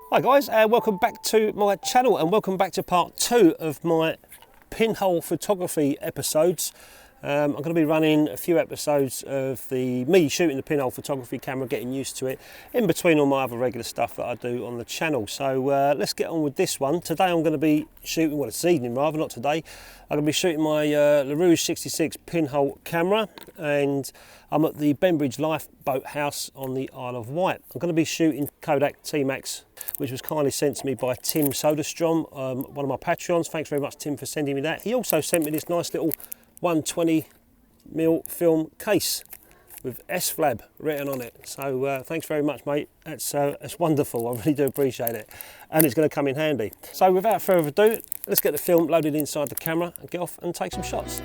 Hi guys, welcome back to my channel and welcome back to part 2 of my pinhole photography episodes. I'm going to be running a few episodes of me shooting the pinhole photography camera, getting used to it, in between all my other regular stuff that I do on the channel. So let's get on with this one. Today I'm going to be shooting, well, this evening rather, not today. I'm going to be shooting my Le Rouge 66 pinhole camera, and I'm at the Bembridge Lifeboat House on the Isle of Wight. I'm going to be shooting Kodak TMAX, which was kindly sent to me by Tim Soderstrom, one of my Patreons. Thanks very much, Tim, for sending me that. He also sent me this nice little 120mm film case with S-Flab written on it. So thanks very much, mate. That's wonderful. I really do appreciate it, and it's going to come in handy. So without further ado, let's get the film loaded inside the camera and get off and take some shots.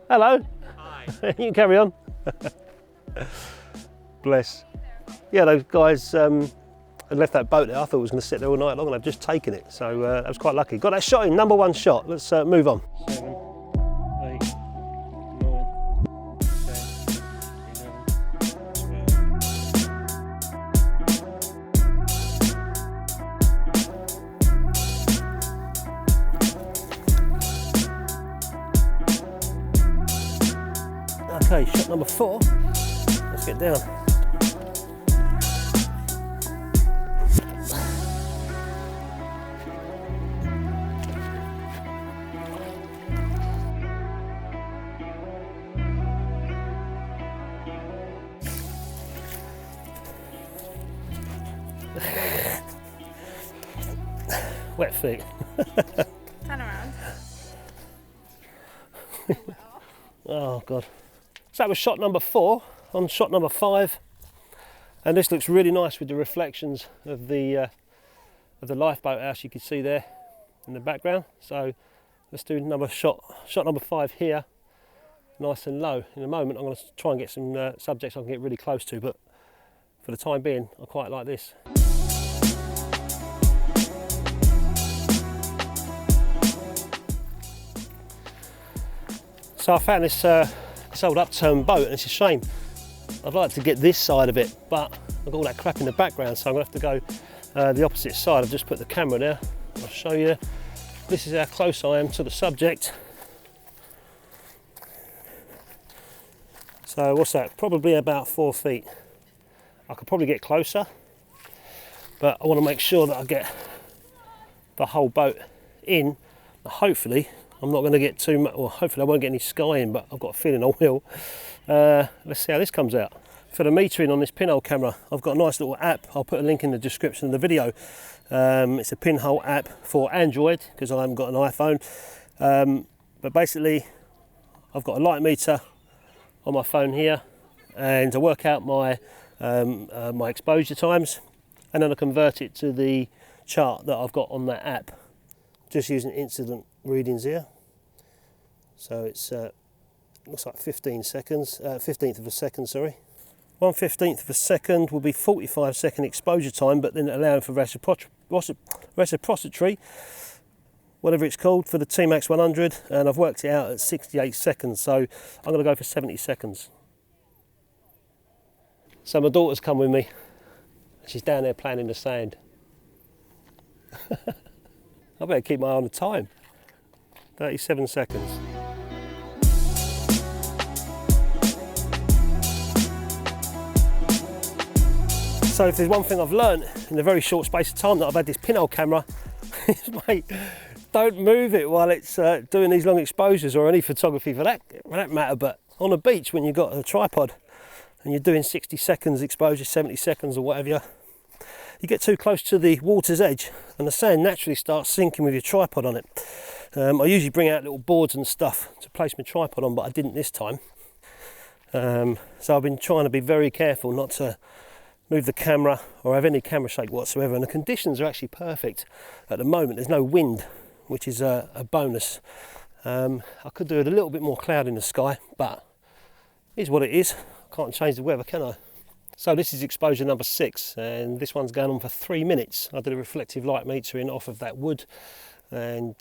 Hello. Hi. You can carry on. Bless. Yeah, those guys had left that boat there. I thought it was going to sit there all night long, and I've just taken it. So that was quite lucky. Got that shot in, number 1 shot. Let's move on. 7, 8, 9, 10, 11, 12. Okay, shot number 4. Let's get down. Wet feet. Turn around. Oh God. So that was shot number 4. On shot number 5, and this looks really nice with the reflections of the lifeboat house you can see there in the background. So let's do shot number 5 here, nice and low. In a moment I'm going to try and get some subjects I can get really close to, but for the time being I quite like this. So I found this old upturned boat, and it's a shame. I'd like to get this side of it, but I've got all that crap in the background, so I'm going to have to go the opposite side. I've just put the camera there. I'll show you. This is how close I am to the subject. So what's that? Probably about 4 feet. I could probably get closer, but I want to make sure that I get the whole boat in. Hopefully I'm not going to get too much, well, hopefully I won't get any sky in, but I've got a feeling I will. Let's see how this comes out. For the metering on this pinhole camera, I've got a nice little app. I'll put a link in the description of the video. It's a pinhole app for Android, because I haven't got an iPhone. But basically, I've got a light meter on my phone here, and I work out my my exposure times, and then I convert it to the chart that I've got on that app, just using incident readings here. So it's looks like 15 seconds, 15th of a second, sorry. 1/15 of a second will be 45-second exposure time, but then allowing for reciprocity, whatever it's called, for the TMAX 100, and I've worked it out at 68 seconds, so I'm going to go for 70 seconds. So my daughter's come with me. She's down there playing in the sand. I better keep my eye on the time. 37 seconds. So if there's one thing I've learned in the very short space of time that I've had this pinhole camera, is, mate, don't move it while it's doing these long exposures, or any photography for that matter, but on a beach when you've got a tripod and you're doing 60 seconds exposure, 70 seconds or whatever, you get too close to the water's edge and the sand naturally starts sinking with your tripod on it. I usually bring out little boards and stuff to place my tripod on, but I didn't this time. So I've been trying to be very careful not to move the camera or have any camera shake whatsoever, and the conditions are actually perfect at the moment. There's no wind which is a bonus. I could do with a little bit more cloud in the sky, but it is what it is. I can't change the weather, can I? So this is exposure number 6, and this one's going on for 3 minutes. I did a reflective light metering off of that wood, and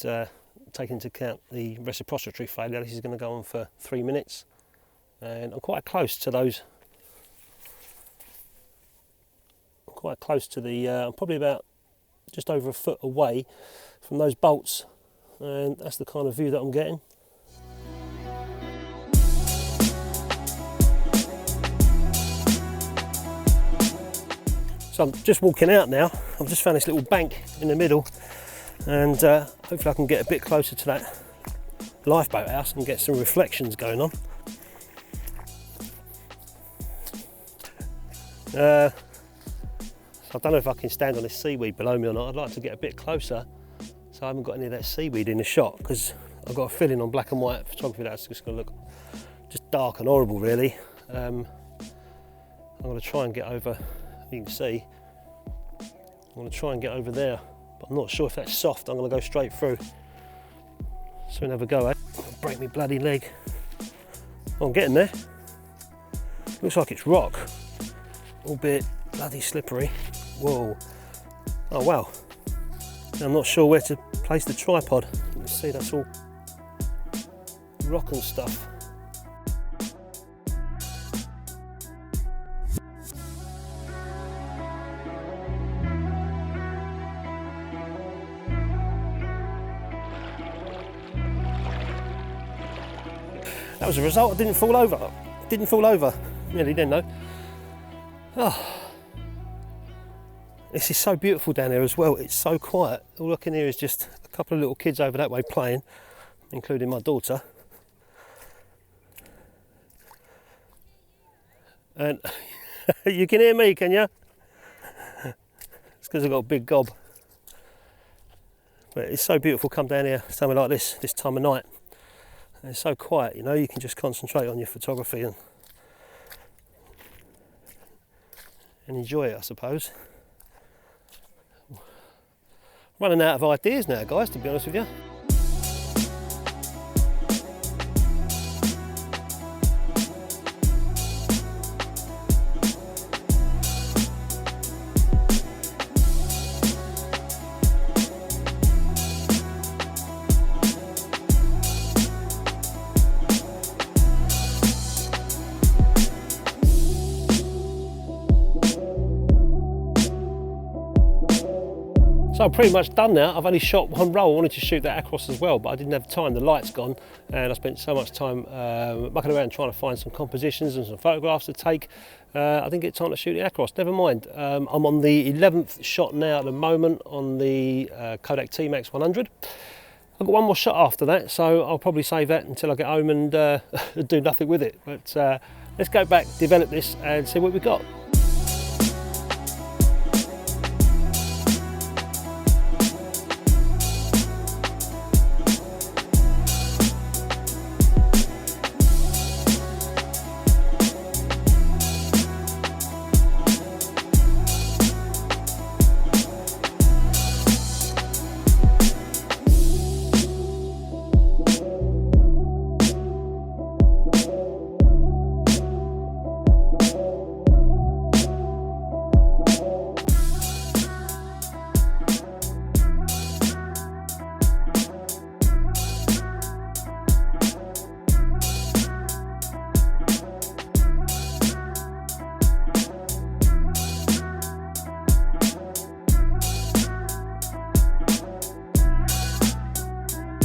taking into account the reciprocity failure, this is going to go on for 3 minutes. And I'm quite close to those. I'm quite close to the. I'm probably about just over a foot away from those bolts, and that's the kind of view that I'm getting. So I'm just walking out now. I've just found this little bank in the middle, and hopefully I can get a bit closer to that lifeboat house and get some reflections going on. So I don't know if I can stand on this seaweed below me or not. I'd like to get a bit closer so I haven't got any of that seaweed in the shot, because I've got a feeling on black and white photography that's just going to look just dark and horrible really. I'm going to try and get over, you can see, I'm going to try and get over there, but I'm not sure if that's soft. I'm going to go straight through. Soon have a go, eh? I'll break my bloody leg. Oh, I'm getting there. Looks like it's rock, albeit bloody slippery. Whoa. Oh wow. I'm not sure where to place the tripod. You can see that's all rock and stuff. That was the result. I didn't fall over. Didn't fall over. Nearly didn't though. Oh. This is so beautiful down here as well. It's so quiet. All I can hear is just a couple of little kids over that way playing, including my daughter. And you can hear me, can you? It's because I've got a big gob. But it's so beautiful come down here somewhere like this time of night. And it's so quiet, you know, you can just concentrate on your photography and enjoy it, I suppose. Running out of ideas now, guys, to be honest with you. So I'm pretty much done now. I've only shot one roll. I wanted to shoot that across as well, but I didn't have time. The light's gone, and I spent so much time mucking around trying to find some compositions and some photographs to take. I didn't get time to shoot it across. Never mind. I'm on the 11th shot now at the moment on the Kodak TMAX 100. I've got one more shot after that, so I'll probably save that until I get home and do nothing with it. But let's go back, develop this, and see what we've got.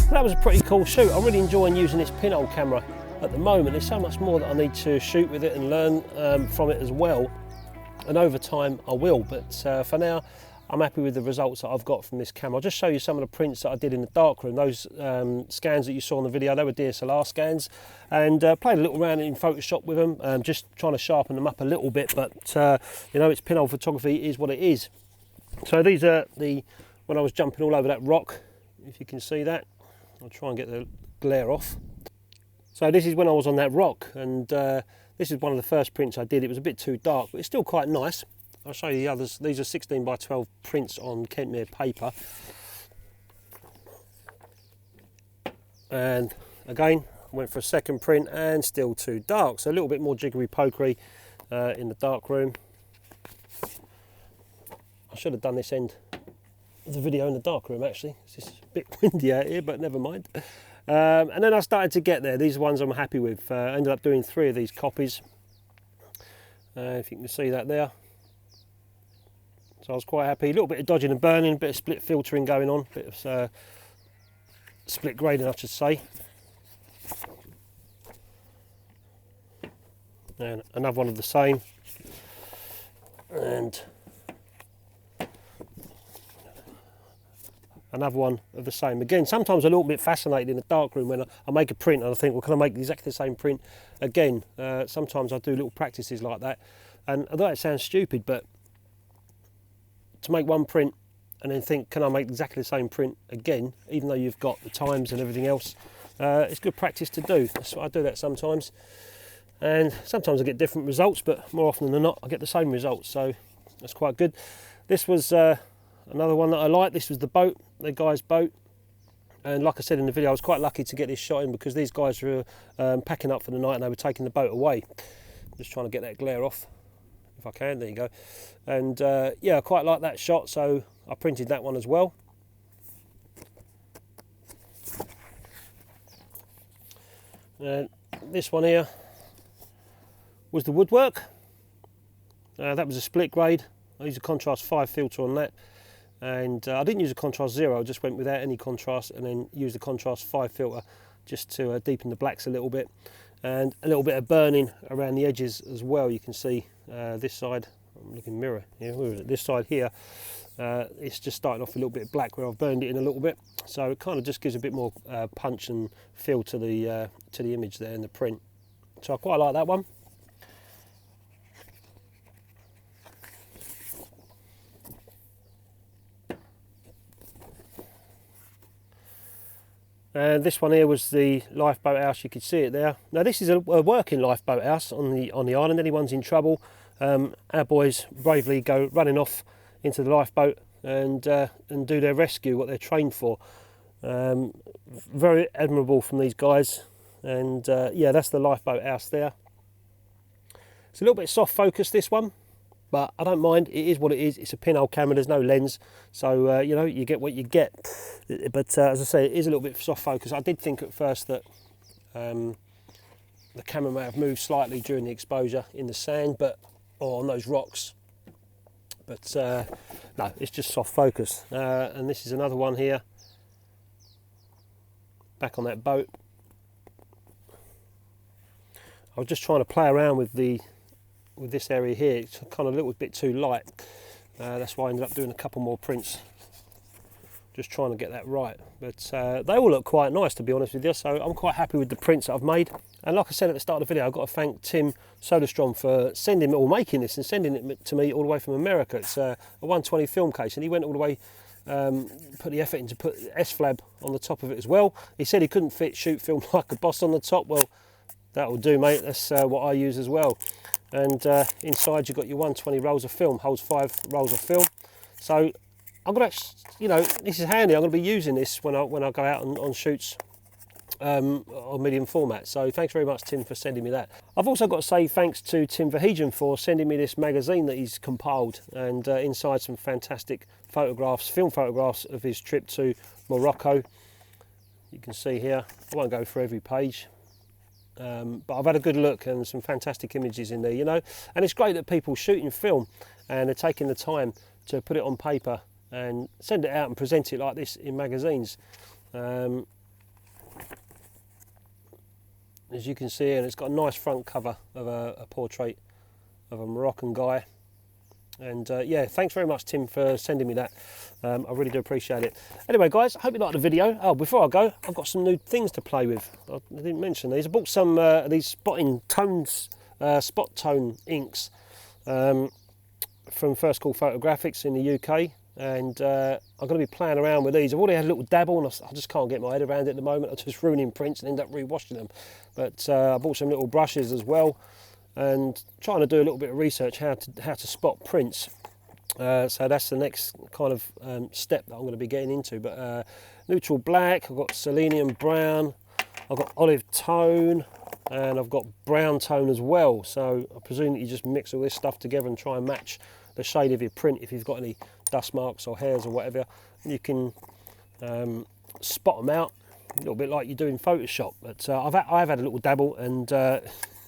That was a pretty cool shoot. I'm really enjoying using this pinhole camera at the moment. There's so much more that I need to shoot with it and learn from it as well, and over time I will, but for now I'm happy with the results that I've got from this camera. I'll just show you some of the prints that I did in the darkroom. Those scans that you saw in the video, they were DSLR scans, and played a little around in Photoshop with them, just trying to sharpen them up a little bit, but you know, it's pinhole photography, is what it is. So these are when I was jumping all over that rock, if you can see that. I'll try and get the glare off. So this is when I was on that rock, and this is one of the first prints I did. It was a bit too dark, but it's still quite nice. I'll show you the others. These are 16 by 12 prints on Kentmere paper. And again, went for a second print and still too dark, so a little bit more jiggery pokery in the dark room. I should have done this end of the video in the dark room actually. It's just a bit windy out here, but never mind. And then I started to get there. These are ones I'm happy with. Ended up doing 3 of these copies. If you can see that there. So I was quite happy. A little bit of dodging and burning, a bit of split filtering going on, a bit of split grading I should say. And another one of the same. And another one of the same. Again, sometimes a little bit fascinated in the darkroom when I make a print and I think, well, can I make exactly the same print again? Sometimes I do little practices like that. And although it sounds stupid, but to make one print and then think, can I make exactly the same print again, even though you've got the times and everything else, it's good practice to do. That's what I do that sometimes. And sometimes I get different results, but more often than not I get the same results, so that's quite good. This was another one that I like. This was the guy's boat, and like I said in the video, I was quite lucky to get this shot in because these guys were packing up for the night and they were taking the boat away. Just trying to get that glare off if I can. There you go. And yeah, I quite like that shot, so I printed that one as well. And this one here was the woodwork. That was a split grade. I used a contrast 5 filter on that, and I didn't use a contrast 0, I just went without any contrast and then used the contrast 5 filter just to deepen the blacks a little bit, and a little bit of burning around the edges as well. You can see this side, I'm looking mirror here, where is it? This side here, it's just starting off a little bit black where I've burned it in a little bit, so it kind of just gives a bit more punch and feel to the image there in the print. So I quite like that one. And this one here was the lifeboat house. You could see it there. Now this is a working lifeboat house on the island. Anyone's in trouble, our boys bravely go running off into the lifeboat and do their rescue, what they're trained for. Very admirable from these guys. And yeah, that's the lifeboat house there. It's a little bit soft focus, this one, but I don't mind. It is what it is. It's a pinhole camera, there's no lens, so you know, you get what you get. But as I say, it is a little bit soft focus. I did think at first that the camera may have moved slightly during the exposure in the sand, or on those rocks, but no, it's just soft focus. And this is another one here, back on that boat. I was just trying to play around with this area here. It's kind of a little bit too light. That's why I ended up doing a couple more prints, just trying to get that right. But they all look quite nice, to be honest with you, so I'm quite happy with the prints that I've made. And like I said at the start of the video, I've got to thank Tim Soderstrom for sending or making this and sending it to me all the way from America. It's a 120 film case, and he went all the way, put the effort in to put S-flab on the top of it as well. He said he couldn't fit shoot film like a boss on the top. Well, that'll do, mate. That's what I use as well. And inside you've got your 120 rolls of film, holds 5 rolls of film. So I'm gonna, you know, this is handy. I'm gonna be using this when I go out on shoots on medium format. So thanks very much, Tim, for sending me that. I've also got to say thanks to Tim Verheegen for sending me this magazine that he's compiled, and inside some fantastic photographs, film photographs of his trip to Morocco. You can see here, I won't go through every page. But I've had a good look and some fantastic images in there, you know, and it's great that people shooting film and they're taking the time to put it on paper and send it out and present it like this in magazines. As you can see, and it's got a nice front cover of a portrait of a Moroccan guy. And yeah, thanks very much, Tim, for sending me that. I really do appreciate it. Anyway, guys, I hope you liked the video. Oh, before I go, I've got some new things to play with. I didn't mention these. I bought some these spot tone inks from First Call Photographics in the UK, and I'm going to be playing around with these. I've already had a little dabble, and I just can't get my head around it at the moment. I'm just ruining prints and end up rewashing them. But I bought some little brushes as well, and trying to do a little bit of research how to spot prints. So that's the next kind of step that I'm going to be getting into. But neutral black, I've got selenium brown, I've got olive tone, and I've got brown tone as well. So I presume that you just mix all this stuff together and try and match the shade of your print. If you've got any dust marks or hairs or whatever, you can spot them out a little bit like you do in Photoshop. But I've had a little dabble, and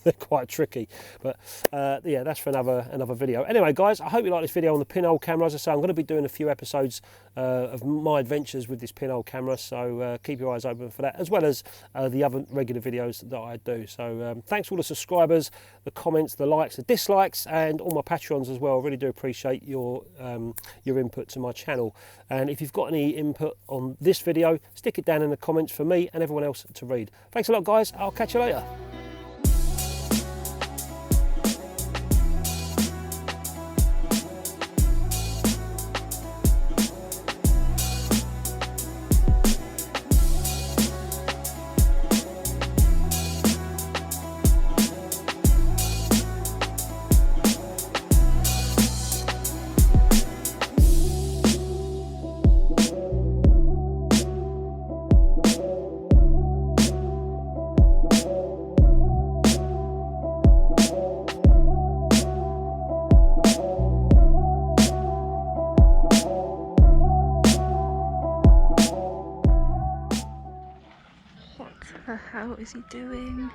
they're quite tricky. But yeah, that's for another video. Anyway, guys, I hope you like this video on the Pinhole Camera. As I say, I'm going to be doing a few episodes of my adventures with this Pinhole Camera, so keep your eyes open for that, as well as the other regular videos that I do. So thanks for all the subscribers, the comments, the likes, the dislikes, and all my Patreons as well. I really do appreciate your input to my channel. And if you've got any input on this video, stick it down in the comments for me and everyone else to read. Thanks a lot, guys. I'll catch you later. What the hell is he doing?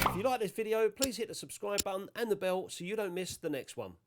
If you like this video, please hit the subscribe button and the bell so you don't miss the next one.